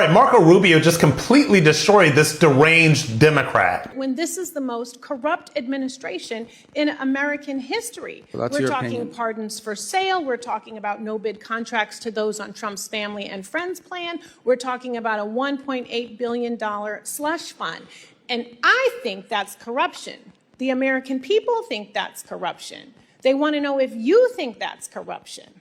right, Marco Rubio just completely destroyed this deranged Democrat. When this is the most corrupt administration in American history. Well, we're talking pardons for sale. We're talking about no-bid contracts to those on Trump's family and friends plan. We're talking about a $1.8 billion slush fund. And I think that's corruption. The American people think that's corruption. They want to know if you think that's corruption.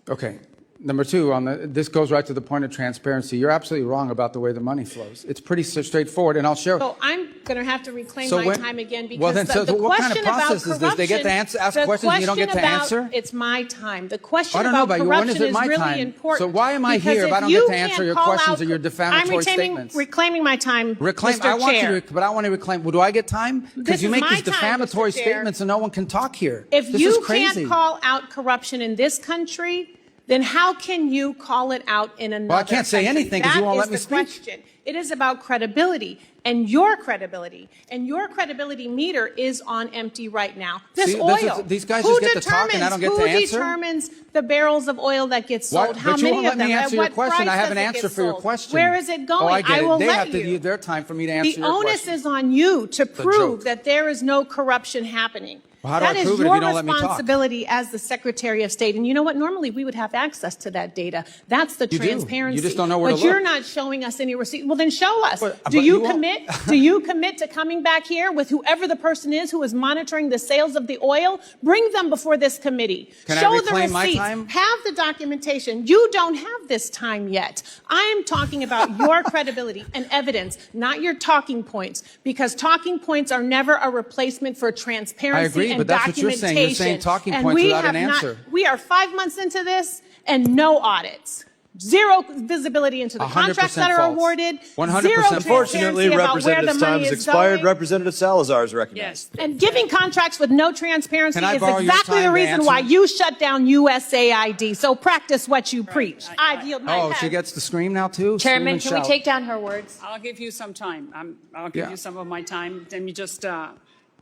Okay. Number two, this goes right to the point of transparency. You're absolutely wrong about the way the money flows. It's pretty straightforward, and I'll share. So I'm going to have to reclaim my time again because well, then, the what kind question of process about is this? They get to ask questions and you don't get to answer? It's my time. The question I don't know, about but corruption when is it my really time? important. So why am I here if I don't get to answer your questions or your defamatory statements? I'm reclaiming my time, Mr. I want Chair. you to, but I want to reclaim. Well, do I get time? Because you make these defamatory statements and no one can talk here. If you can't call out corruption in this country, then how can you call it out in another Well, I can't say anything because you won't let me speak. Question. It is about credibility and your credibility meter is on empty right now. This oil. These guys just get to talk and I don't get to answer? Who determines the barrels of oil that get sold? How many of them? But you won't let me answer your question. I have an answer for your question. Where is it going? Oh, I get will it. They let have to use their time for me to answer your question. The onus is on you to prove that there is no corruption happening. Well, how do I prove it if you don't let me talk? That is your responsibility as the Secretary of State. And you know what? Normally we would have access to that data. That's the transparency. You just don't know where to look. But you're not showing us any receipt. Well, then show us. Do you commit? Do you commit to coming back here with whoever the person is who is monitoring the sales of the oil? Bring them before this committee. Show the receipts. Have the documentation. You don't have this time yet. I'm talking about your credibility and evidence, not your talking points, because talking points are never a replacement for transparency. I agree, but that's what you're saying. You're saying talking points without an answer. We are 5 months into this and no audits. Zero visibility into the contracts that are awarded. 100%. Unfortunately, Representative's time has expired. Representative Salazar is recognized. Yes. And giving contracts with no transparency is exactly the reason why you shut down USAID. So practice what you preach. I yield my time. Oh, she gets to scream now too? Chairman, can we take down her words? I'll give you some time. I'll give you some of my time. Let me just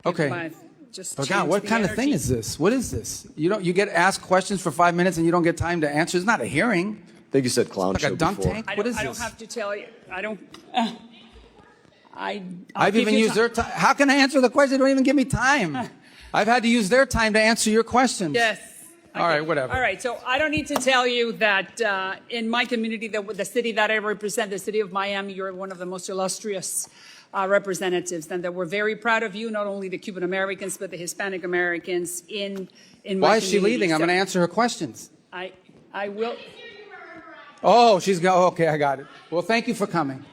okay. God, what kind of thing is this? What is this? You get asked questions for 5 minutes and you don't get time to answer. It's not a hearing. I think you said clown show like a dunk before. tank? What is this? I don't have to tell you. I don't. I've even used their time. How can I answer the question? They don't even give me time. I've had to use their time to answer your questions. Yes. Okay. All right, whatever. All right, so I don't need to tell you that in my community, the city that I represent, the city of Miami, you're one of the most illustrious representatives, and that we're very proud of you, not only the Cuban Americans, but the Hispanic Americans in my community. Why is she leaving? I'm going to answer her questions. I will. Oh, she's going. Okay, I got it. Well, thank you for coming.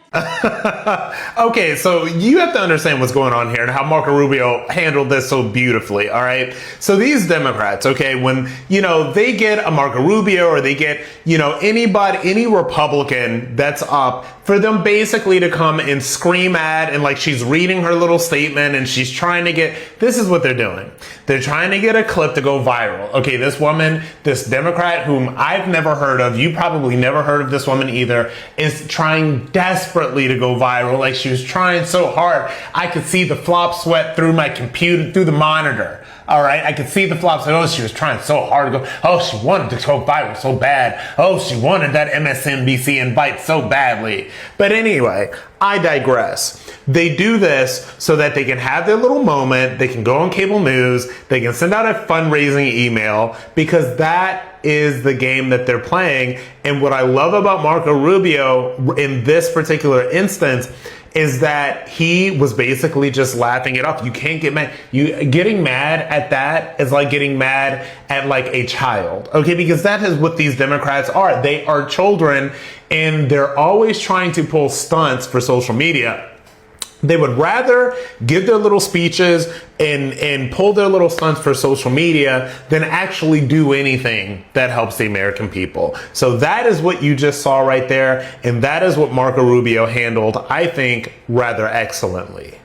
Okay, so you have to understand what's going on here and how Marco Rubio handled this so beautifully, all right? So these Democrats, okay, when, they get a Marco Rubio or they get, any Republican that's up, for them basically to come and scream at and like she's reading her little statement and she's trying to this is what they're doing. They're trying to get a clip to go viral. Okay, this woman, this Democrat whom I've never heard of, you probably never heard of this woman either, is trying desperately to go viral. Like she was trying so hard. I could see the flop sweat through my computer, through the monitor. All right, I could see the flops. Oh, she was trying so hard to go. Oh, she wanted to go viral so bad. Oh, she wanted that MSNBC invite so badly. But anyway, I digress. They do this so that they can have their little moment. They can go on cable news. They can send out a fundraising email because that is the game that they're playing. And what I love about Marco Rubio in this particular instance is that he was basically just laughing it up. You can't get mad. Getting mad at that is like getting mad at like a child, okay? Because that is what these Democrats are. They are children and they're always trying to pull stunts for social media. They would rather give their little speeches and pull their little stunts for social media than actually do anything that helps the American people. So that is what you just saw right there. And that is what Marco Rubio handled, I think, rather excellently.